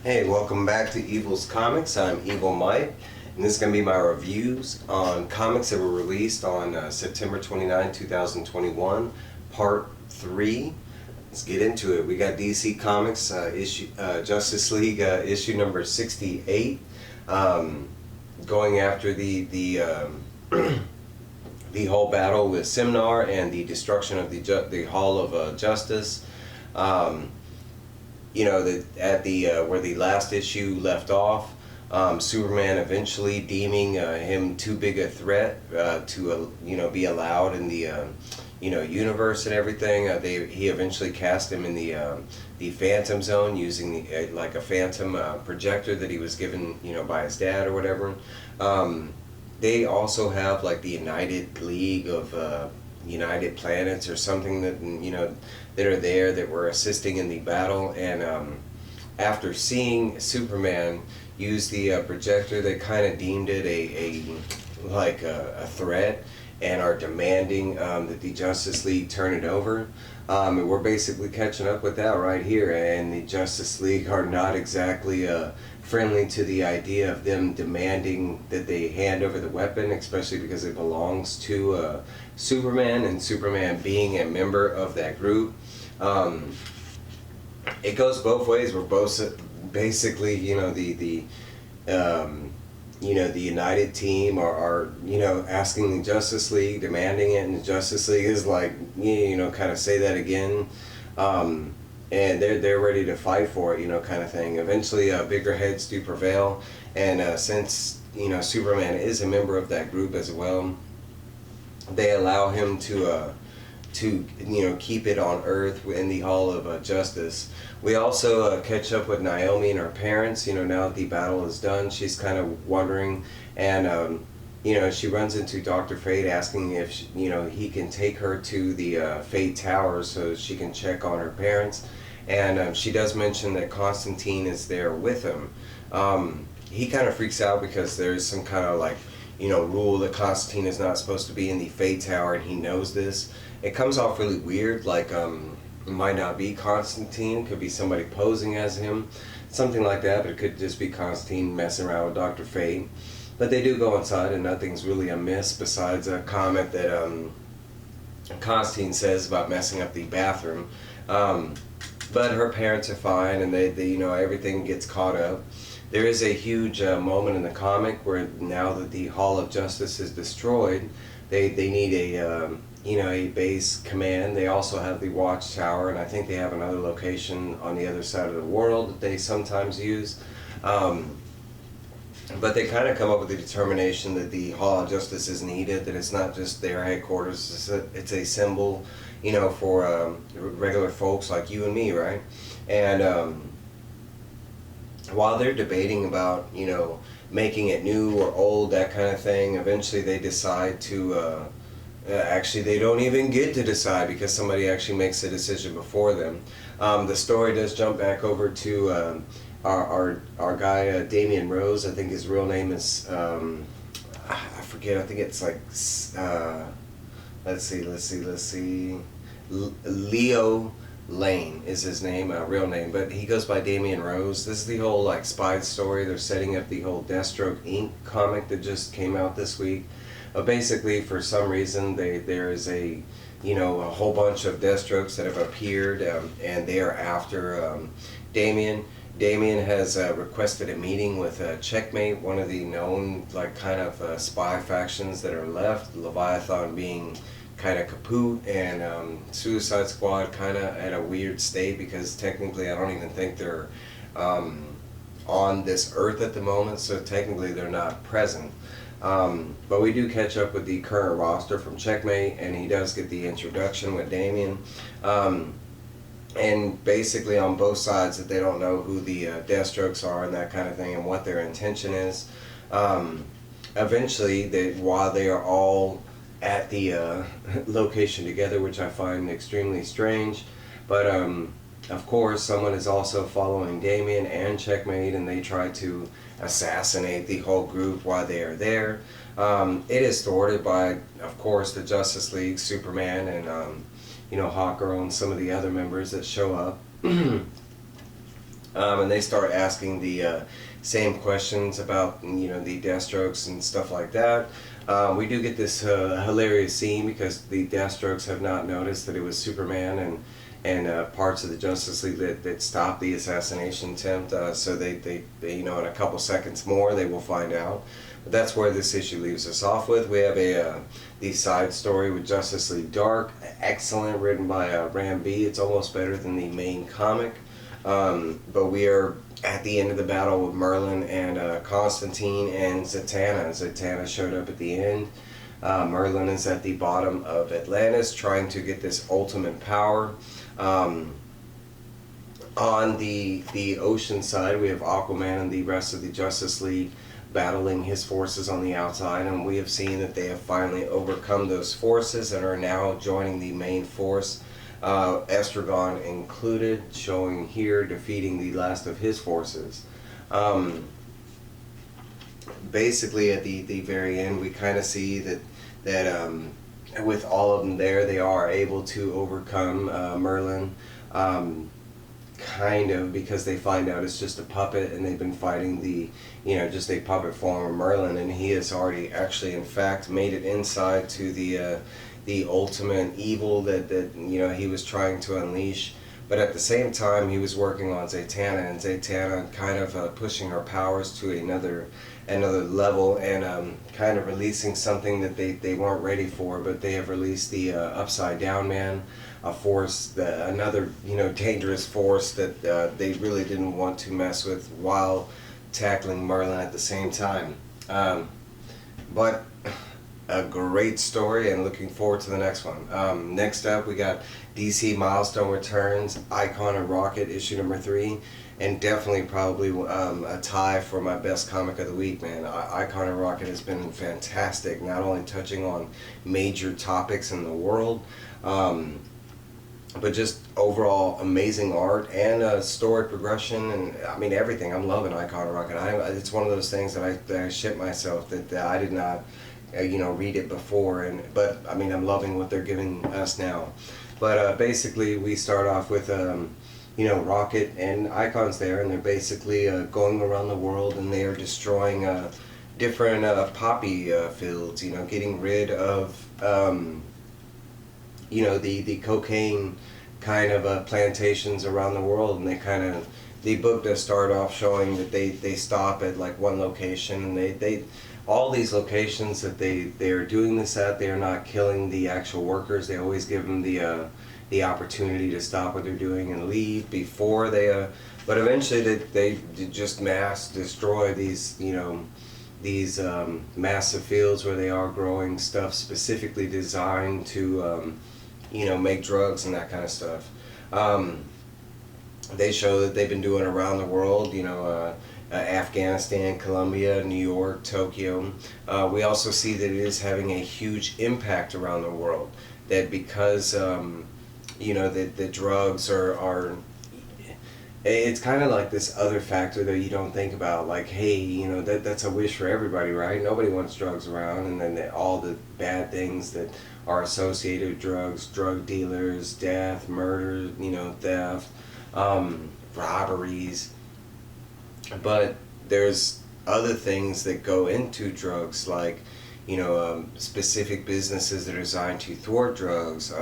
Hey, welcome back to Evil's Comics. I'm Evil Mike, and this is going to be my reviews on comics that were released on September 29, 2021, Part 3. Let's get into it. We got DC Comics Justice League issue number 68, going after the the whole battle with Simnar and the destruction of the Hall of Justice. You know, that at the where the last issue left off, Superman eventually deeming him too big a threat to be allowed in the universe and everything. He eventually cast him in the Phantom Zone using like a Phantom projector that he was given by his dad or whatever. They also have like the United League of United Planets or something that that are there that were assisting in the battle, and after seeing Superman use the projector, they kind of deemed it a threat and are demanding that the Justice League turn it over. And we're basically catching up with that right here, and the Justice League are not exactly friendly to the idea of them demanding that they hand over the weapon, especially because it belongs to Superman, and Superman being a member of that group. It goes both ways. We're both basically, the United team are asking the Justice League, demanding it, and the Justice League is like, kind of say that again. And they're ready to fight for it, kind of thing. Eventually, bigger heads do prevail, and since Superman is a member of that group as well, they allow him to keep it on Earth in the Hall of Justice. We also catch up with Naomi and her parents. Now that the battle is done, she's kind of wondering, and she runs into Dr. Fate asking if he can take her to the Fate Tower so she can check on her parents. And she does mention that Constantine is there with him. He kind of freaks out because there's some kind of rule that Constantine is not supposed to be in the Fate Tower, and he knows this. It comes off really weird, like it might not be Constantine, could be somebody posing as him, something like that, but it could just be Constantine messing around with Dr. Fate. But they do go inside, and nothing's really amiss besides a comment that Constantine says about messing up the bathroom. But her parents are fine, and they everything gets caught up. There is a huge moment in the comic where now that the Hall of Justice is destroyed, they need a base command. They also have the Watchtower, and I think they have another location on the other side of the world that they sometimes use. But they kind of come up with the determination that the Hall of Justice is needed, that it's not just their headquarters, it's a symbol, for regular folks like you and me, right? And while they're debating about, making it new or old, that kind of thing, eventually they decide to, actually they don't even get to decide because somebody actually makes a decision before them. The story does jump back over to our guy Damian Rose. I think his real name is I forget. I think it's like let's see. Leo Lane is his name, real name, but he goes by Damian Rose. This is the whole spy story. They're setting up the whole Deathstroke Inc. comic that just came out this week. Basically, for some reason, there is a whole bunch of Deathstrokes that have appeared, and they are after Damian. Damian has requested a meeting with Checkmate, one of the known spy factions that are left. Leviathan being kind of kaput, and Suicide Squad kind of at a weird state because technically I don't even think they're on this Earth at the moment, so technically they're not present. But we do catch up with the current roster from Checkmate, and he does get the introduction with Damian. And basically on both sides that they don't know who the Deathstrokes are and that kind of thing and what their intention is. Eventually, while they are all at the location together, which I find extremely strange, but of course someone is also following Damian and Checkmate, and they try to assassinate the whole group while they are there. It is thwarted by, of course, the Justice League, Superman, and Hawkgirl and some of the other members that show up. And they start asking the same questions about, the Deathstrokes and stuff like that. We do get this hilarious scene because the Deathstrokes have not noticed that it was Superman and parts of the Justice League that stopped the assassination attempt. So they, in a couple seconds more, they will find out. But that's where this issue leaves us off with. We have the side story with Justice League Dark, excellent, written by Ram B. It's almost better than the main comic. But we are at the end of the battle with Merlin and Constantine and Zatanna. Zatanna showed up at the end. Merlin is at the bottom of Atlantis trying to get this ultimate power. On the ocean side, we have Aquaman and the rest of the Justice League battling his forces on the outside, and we have seen that they have finally overcome those forces and are now joining the main force. Estragon included, showing here defeating the last of his forces. Basically, at the very end, we kind of see that with all of them there, they are able to overcome Merlin. Kind of, because they find out it's just a puppet, and they've been fighting just a puppet form of Merlin, and he has already actually, in fact, made it inside to the ultimate evil that he was trying to unleash. But at the same time, he was working on Zatanna, and Zatanna kind of pushing her powers to another level, and kind of releasing something that they weren't ready for. But they have released the Upside Down Man, a force, another dangerous force that they really didn't want to mess with while tackling Merlin at the same time. But a great story, and looking forward to the next one. Next up, we got DC Milestone Returns, Icon and Rocket, issue number 3, and definitely probably a tie for my best comic of the week, man. Icon and Rocket has been fantastic, not only touching on major topics in the world, but just overall amazing art and story progression, and I mean everything. I'm loving Icon and Rocket. It's one of those things that I shit myself that I did not read it before, but I mean I'm loving what they're giving us now. But basically we start off with Rocket and Icon's there, and they're basically going around the world, and they are destroying different poppy fields, getting rid of the cocaine kind of plantations around the world. And the book does start off showing that they stop at like one location, and they all these locations that they are doing this at, they are not killing the actual workers. They always give them the opportunity to stop what they're doing and leave before they but eventually they just mass destroy these these massive fields where they are growing stuff specifically designed to make drugs and that kind of stuff. They show that they've been doing around the world, Afghanistan, Colombia, New York, Tokyo. We also see that it is having a huge impact around the world. That because the drugs are it's kind of like this other factor that you don't think about, like, hey, that's a wish for everybody, right? Nobody wants drugs around, and then all the bad things that are associated with drugs, drug dealers, death, murder, theft, robberies. But there's other things that go into drugs, like specific businesses that are designed to thwart drugs,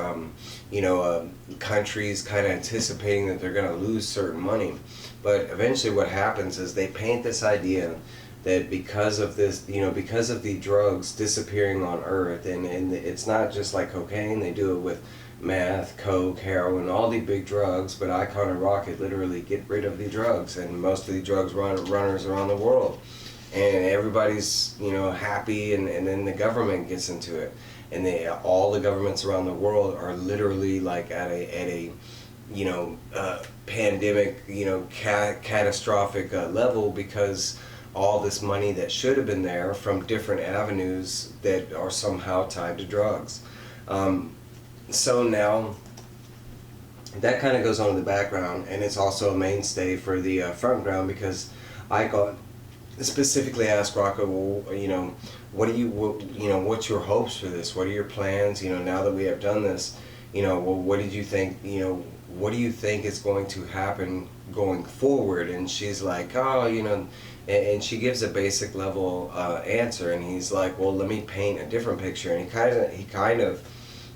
countries kind of anticipating that they're going to lose certain money. But eventually what happens is they paint this idea that because of this, because of the drugs disappearing on Earth, and it's not just like cocaine, they do it with meth, coke, heroin, all the big drugs, but Icon and Rocket literally get rid of the drugs, and most of the drugs runners around the world. And everybody's happy, and then the government gets into it, and all the governments around the world are literally like at a pandemic, catastrophic level, because all this money that should have been there from different avenues that are somehow tied to drugs. So now that kind of goes on in the background, and it's also a mainstay for the front ground, because Icon specifically asked Rocket, well, what's your hopes for this? What are your plans? Now that we have done this, well, what did you think? what do you think is going to happen going forward? And she's like, oh, you know, and she gives a basic level answer, and he's like, well, let me paint a different picture. And he kind of,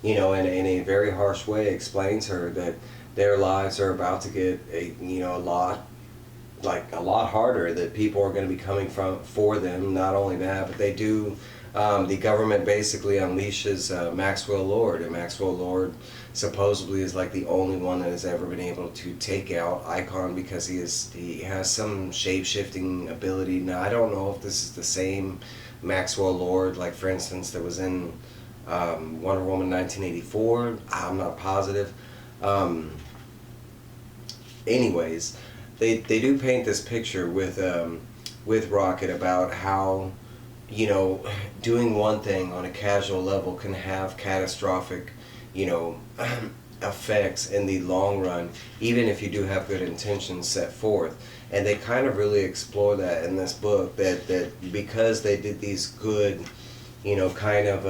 you know, in a very harsh way explains her that their lives are about to get a lot harder, that people are going to be coming for them. Not only that, but they do, the government basically unleashes Maxwell Lord, and Maxwell Lord supposedly is like the only one that has ever been able to take out Icon, because he has some shape-shifting ability. Now, I don't know if this is the same Maxwell Lord, like for instance that was in Wonder Woman 1984. I'm not positive. Anyways, they do paint this picture with Rocket about how, you know, doing one thing on a casual level can have catastrophic, you know, effects in the long run, even if you do have good intentions set forth. And they kind of really explore that in this book, that because they did these good, you know, kind of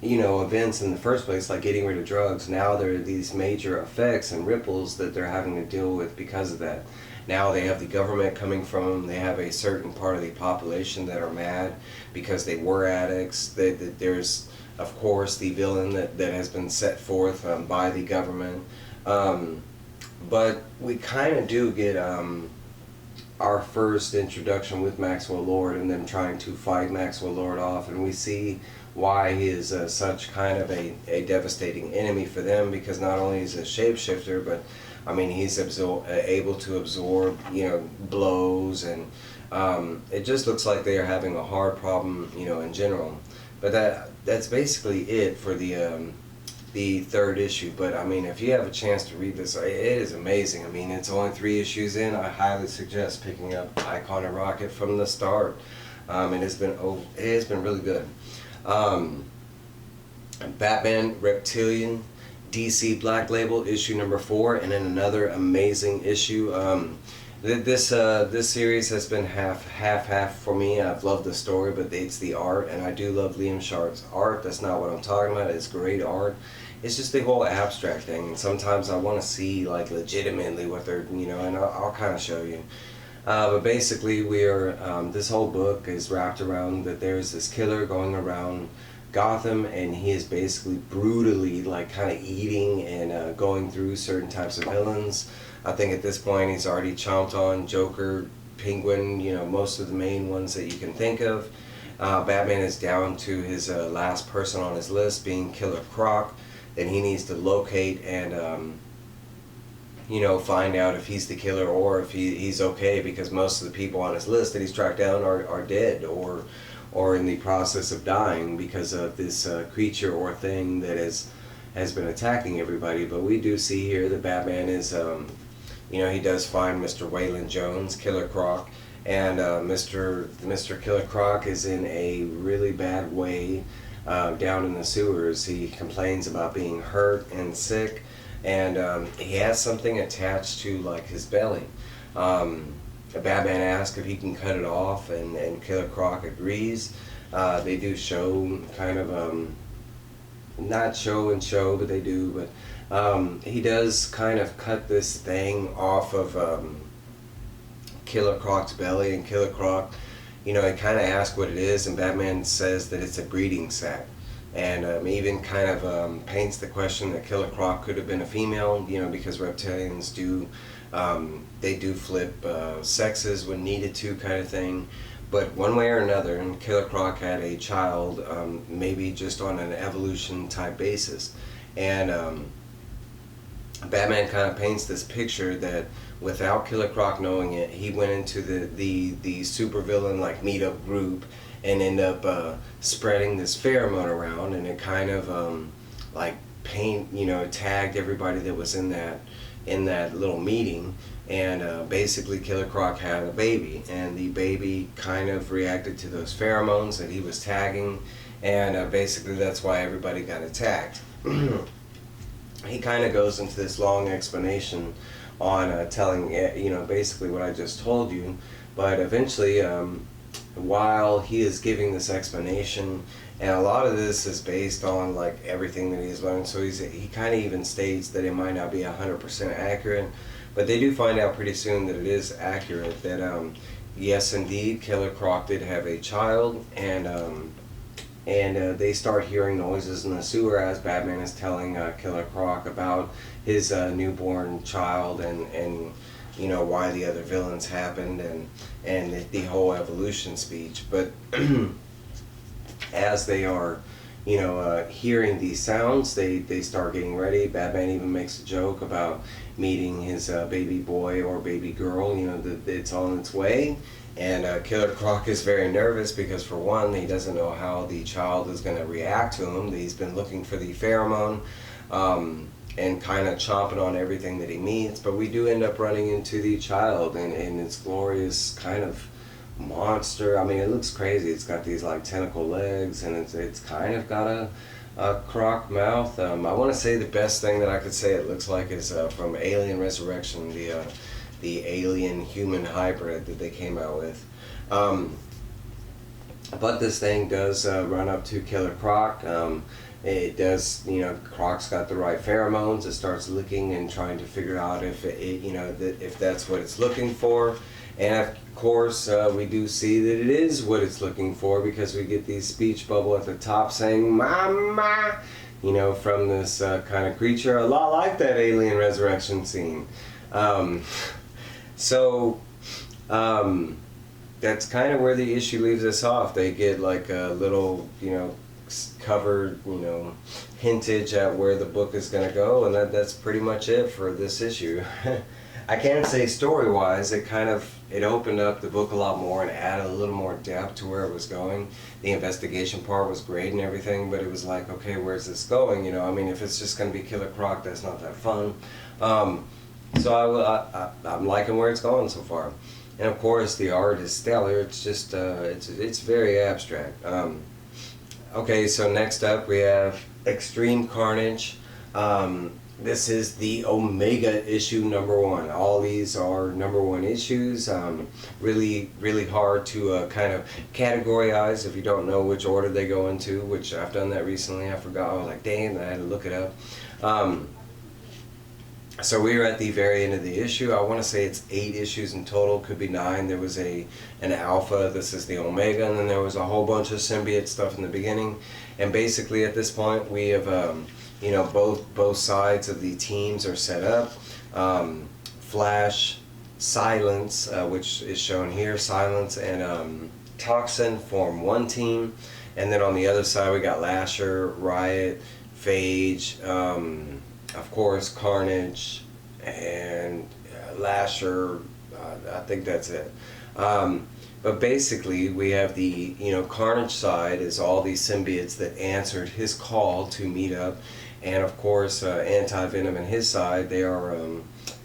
you know, events in the first place, like getting rid of drugs, now there are these major effects and ripples that they're having to deal with because of that. Now they have the government coming from them. They have a certain part of the population that are mad because they were addicts. There's, of course, the villain that has been set forth by the government. But we kind of do get our first introduction with Maxwell Lord and them trying to fight Maxwell Lord off, and we see why he is such kind of a devastating enemy for them, because not only is he a shapeshifter, but I mean he's able to absorb, you know, blows, and it just looks like they are having a hard problem, you know, in general. But that's basically it for the third issue. But I mean, if you have a chance to read this, it is amazing. I mean, it's only 3 issues in. I highly suggest picking up Icon and Rocket from the start. It has been really good. Batman Reptilian, DC Black Label, issue number 4, and then another amazing issue. This series has been half for me. I've loved the story, but it's the art, and I do love Liam Sharp's art. That's not what I'm talking about. It's great art. It's just the whole abstract thing, and sometimes I want to see like legitimately what they're, you know, and I'll kind of show you. But basically, we are this whole book is wrapped around that there's this killer going around Gotham, and he is basically brutally like kind of eating and going through certain types of villains. I think at this point he's already chomped on Joker, Penguin, you know, most of the main ones that you can think of. Batman is down to his last person on his list, being Killer Croc. Then he needs to locate and you know, find out if he's the killer or if he's okay, because most of the people on his list that he's tracked down are dead or in the process of dying because of this creature or thing that has been attacking everybody. But we do see here that Batman is, you know, he does find Mr. Waylon Jones, Killer Croc, and Mr. Killer Croc is in a really bad way down in the sewers. He complains about being hurt and sick, and he has something attached to like his belly. Batman asks if he can cut it off, and Killer Croc agrees. They do show kind of not show and show, but they do. But he does kind of cut this thing off of Killer Croc's belly, and Killer Croc, you know, he kind of asks what it is, and Batman says that it's a breeding sac. And even kind of paints the question that Killer Croc could have been a female, you know, because reptilians do, they do flip sexes when needed to, kind of thing. But one way or another, and Killer Croc had a child, maybe just on an evolution type basis. And Batman kind of paints this picture that without Killer Croc knowing it, he went into the supervillain like meetup group and end up spreading this pheromone around, and it kind of like tagged everybody that was in that little meeting. And basically Killer Croc had a baby, and the baby kind of reacted to those pheromones that he was tagging, and basically that's why everybody got attacked. He kind of goes into this long explanation on telling, you know, basically what I just told you, but eventually while he is giving this explanation And a lot of this is based on like everything that he's learned. So he kind of even states that it might not be 100% accurate, but they do find out pretty soon that it is accurate. That yes, indeed, Killer Croc did have a child, and they start hearing noises in the sewer as Batman is telling Killer Croc about his newborn child, and you know why the other villains happened, and the whole evolution speech. But as they are, you know, hearing these sounds, they start getting ready. Batman even makes a joke about meeting his baby boy or baby girl, you know, that it's on its way. And Killer Croc is very nervous because, for one, he doesn't know how the child is going to react to him. He's been looking for the pheromone and kind of chomping on everything that he meets. But we do end up running into the child and its glorious kind of monster. I mean, it looks crazy. It's got these like tentacle legs, and it's kind of got a croc mouth. I want to say the best thing that I could say it looks like is from Alien Resurrection, the alien human hybrid that they came out with. But this thing does run up to Killer Croc. It does, you know, Croc's got the right pheromones. It starts looking and trying to figure out if you know, if that's what it's looking for. And of course, we do see that it is what it's looking for, because we get the speech bubble at the top saying "Mama," you know, from this kind of creature, a lot like that Alien Resurrection scene. That's kind of where the issue leaves us off. They get like a little, you know, covered, you know, hintage at where the book is going to go, and that's pretty much it for this issue. I can't say story-wise, it opened up the book a lot more and added a little more depth to where it was going. The investigation part was great and everything, but it was like, okay, where's this going? You know, I mean, if it's just going to be Killer Croc, that's not that fun. So I'm liking where it's going so far. And of course, the art is stellar. It's just, it's very abstract. Okay, so next up we have Extreme Carnage. This is the Omega issue #1. All these are #1 issues. Really, really hard to kind of categorize if you don't know which order they go into, which I've done that recently. I forgot. I was like, dang, I had to look it up. So we are at the very end of the issue. I want to say it's 8 issues in total, could be 9. There was an alpha, this is the Omega, and then there was a whole bunch of symbiote stuff in the beginning. And basically at this point we have, you know, both sides of the teams are set up. Flash, Silence, which is shown here, Silence and Toxin form one team. And then on the other side we got Lasher, Riot, Phage, of course, Carnage, and Lasher. I think that's it. But basically, we have the, you know, Carnage side is all these symbiotes that answered his call to meet up, and of course, Anti-Venom and his side, they are,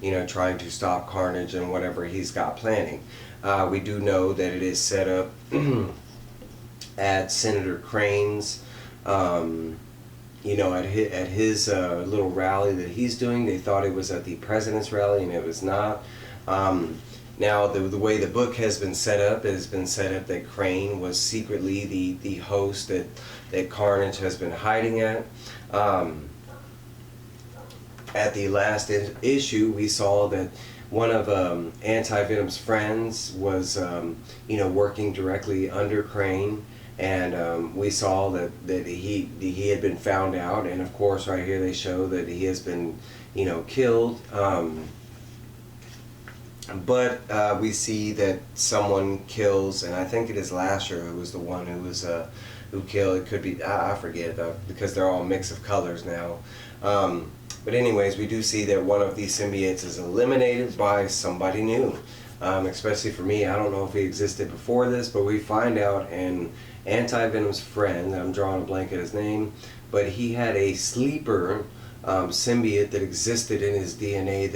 you know, trying to stop Carnage and whatever he's got planning. We do know that it is set up at Senator Crane's. You know, at his little rally that he's doing. They thought it was at the president's rally, and it was not. Now, the way the book has been set up, it has been set up that Crane was secretly the host that Carnage has been hiding at. At the last issue, we saw that one of Anti-Venom's friends was, you know, working directly under Crane. And we saw that he had been found out, and of course right here they show that he has been, you know, killed. But we see that someone kills, and I think it is Lasher who was the one who was who killed. It could be, I forget, because they're all a mix of colors now. But anyways, we do see that one of these symbiotes is eliminated by somebody new. Especially for me, I don't know if he existed before this, but we find out in Anti-Venom's friend, I'm drawing a blank at his name, but he had a sleeper symbiote that existed in his DNA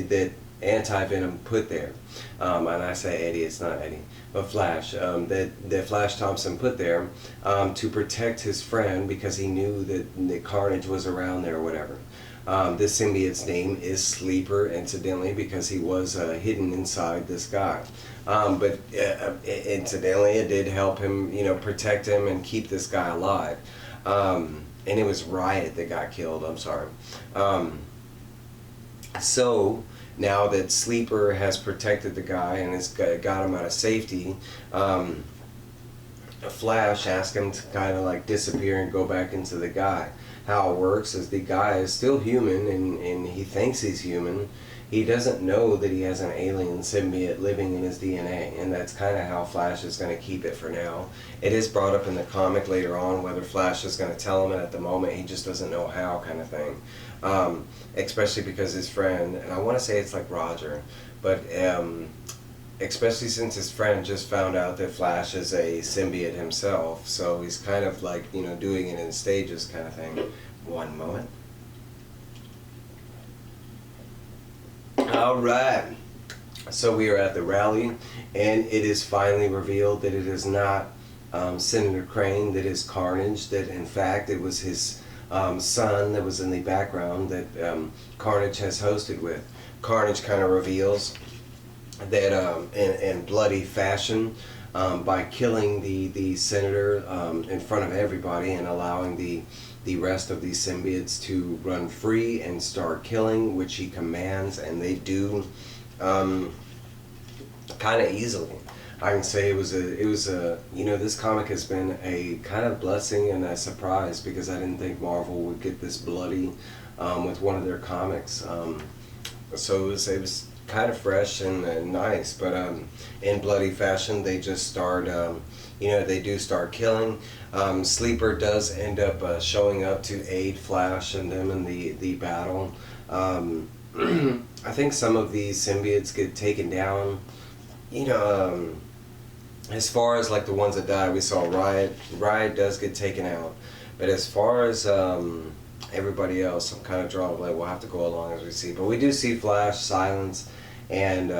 that Anti-Venom put there. And I say Eddie, it's not Eddie, but Flash, that Flash Thompson put there to protect his friend because he knew that Carnage was around there or whatever. This symbiote's name is Sleeper, incidentally, because he was hidden inside this guy. But incidentally, it did help him, protect him and keep this guy alive. And it was Riot that got killed, I'm sorry. So now that Sleeper has protected the guy and has got him out of safety, Flash asked him to kind of like disappear and go back into the guy. How it works is the guy is still human, and he thinks he's human. He doesn't know that he has an alien symbiote living in his DNA, and that's kind of how Flash is going to keep it for now. It is brought up in the comic later on whether Flash is going to tell him, and at the moment he just doesn't know how, kind of thing. Especially because his friend, and I want to say it's like Roger, but especially since his friend just found out that Flash is a symbiote himself, so he's kind of like, doing it in stages, kind of thing. One moment. Alright, so we are at the rally, and it is finally revealed that it is not Senator Crane that is Carnage, that in fact it was his son that was in the background that Carnage has hosted with. Carnage kind of reveals that in bloody fashion, by killing the senator in front of everybody and allowing the rest of these symbiotes to run free and start killing, which he commands, and they do kind of easily. I can say it was a this comic has been a kind of blessing and a surprise, because I didn't think Marvel would get this bloody with one of their comics. So it was kind of fresh and nice, but in bloody fashion they just start they do start killing. Sleeper does end up showing up to aid Flash and them in the battle. I think some of these symbiotes get taken down, as far as like the ones that die. We saw Riot does get taken out, but as far as everybody else, I'm kind of drawing a blank. We'll have to go along as we see, but we do see Flash, Silence, and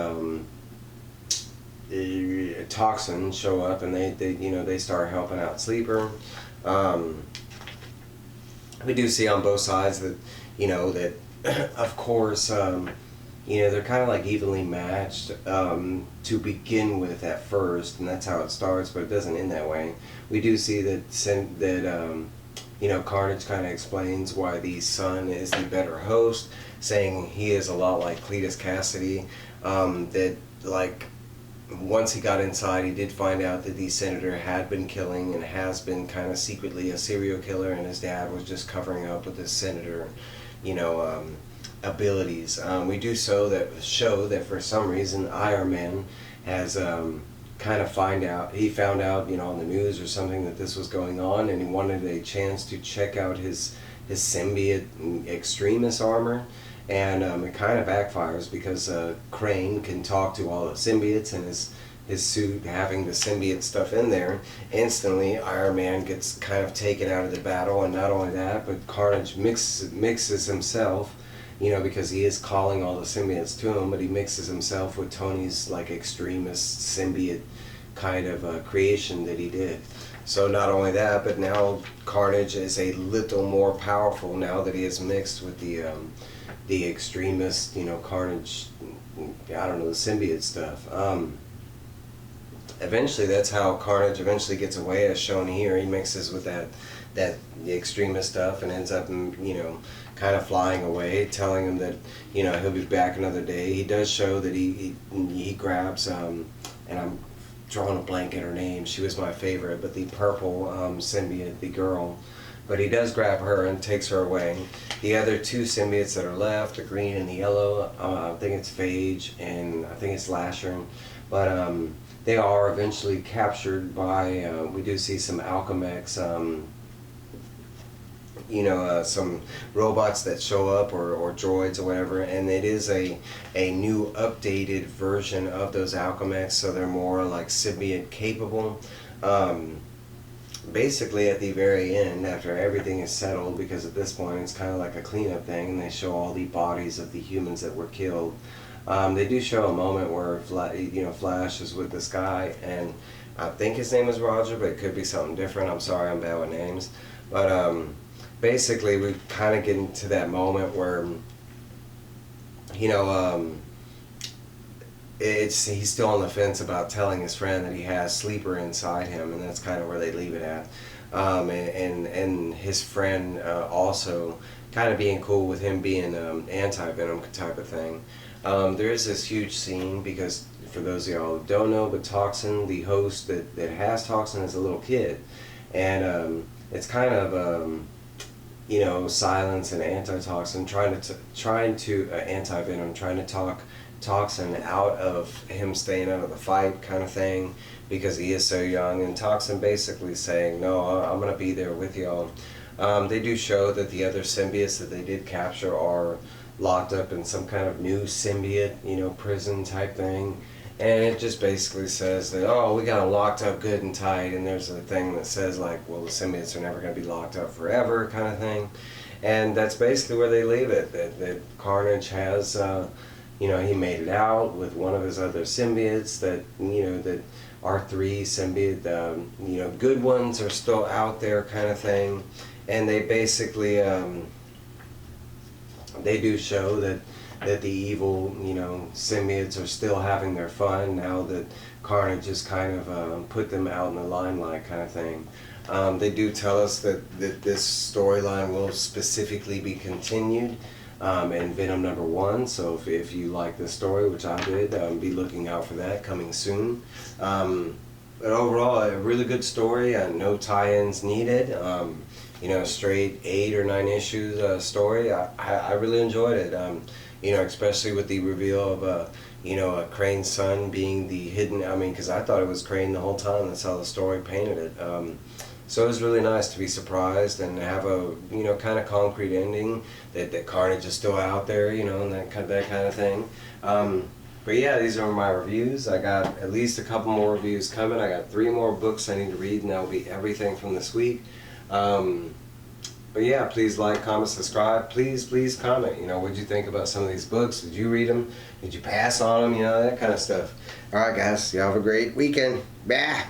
Toxin show up, and they start helping out Sleeper. We do see on both sides that that of course they're kind of like evenly matched to begin with at first, and that's how it starts, but it doesn't end that way. We do see that Carnage kind of explains why the son is the better host, saying he is a lot like Cletus Cassidy, that like once he got inside, he did find out that the senator had been killing and has been kind of secretly a serial killer, and his dad was just covering up with his senator abilities. We do show that for some reason Iron Man has kind of found out on the news or something that this was going on, and he wanted a chance to check out his symbiote extremis armor, and it kind of backfires because Crane can talk to all the symbiotes, and his suit having the symbiote stuff in there, instantly Iron Man gets kind of taken out of the battle. And not only that, but Carnage mixes himself, because he is calling all the symbiotes to him, but he mixes himself with Tony's like extremist symbiote kind of creation that he did. So not only that, but now Carnage is a little more powerful now that he is mixed with the extremist, Carnage, I don't know, the symbiote stuff. Eventually, that's how Carnage eventually gets away, as shown here. He mixes with the extremist stuff and ends up, kind of flying away, telling him that, he'll be back another day. He does show that he grabs, and I'm drawing a blank at her name. She was my favorite, but the purple symbiote, the girl. But he does grab her and takes her away. The other two symbiotes that are left, the green and the yellow, I think it's Phage and I think it's Lasher. But they are eventually captured by, we do see some Alchemix, some robots that show up, or droids or whatever, and it is a new updated version of those Alchemix, so they're more like symbiote capable. Basically at the very end, after everything is settled, because at this point it's kind of like a cleanup thing, and they show all the bodies of the humans that were killed. They do show a moment where Flash is with this guy, and I think his name is Roger, but it could be something different. I'm sorry, I'm bad with names. But basically we kind of get into that moment where, you know, he's still on the fence about telling his friend that he has Sleeper inside him, and that's kind of where they leave it at. And his friend also kind of being cool with him being anti-venom type of thing. There is this huge scene because, for those of y'all who don't know, but Toxin, the host that has Toxin, is a little kid, and it's kind of you know, Silence and Antitoxin trying to anti-venom, trying to talk Toxin out of him staying out of the fight kind of thing, because he is so young, and Toxin basically saying, no, I'm gonna be there with y'all. They do show that the other symbiotes that they did capture are locked up in some kind of new symbiote, you know, prison type thing, and it just basically says that, oh, we got them locked up good and tight, and there's a thing that says like, well, the symbiotes are never going to be locked up forever kind of thing, and that's basically where they leave it, that Carnage has you know, he made it out with one of his other symbiotes, that, you know, that R3 symbiote, you know, good ones are still out there kind of thing, and they basically they do show that the evil, you know, symbiotes are still having their fun now that Carnage has kind of put them out in the limelight kind of thing. They do tell us that this storyline will specifically be continued in Venom #1, so if you like this story, which I did, be looking out for that coming soon. But overall, a really good story, no tie-ins needed. You know, straight 8 or 9 issues story. I really enjoyed it. You know, especially with the reveal of you know, a Crane's son being the hidden. I mean, because I thought it was Crane the whole time. That's how the story painted it. So it was really nice to be surprised and have a, you know, kind of concrete ending that Carnage is still out there, you know, and that kind of thing. But yeah, these are my reviews. I got at least a couple more reviews coming. I got 3 more books I need to read, and that will be everything from this week. But yeah, please like, comment, subscribe. Please comment. You know, what did you think about some of these books? Did you read them? Did you pass on them? You know, that kind of stuff. All right, guys. Y'all have a great weekend. Bye.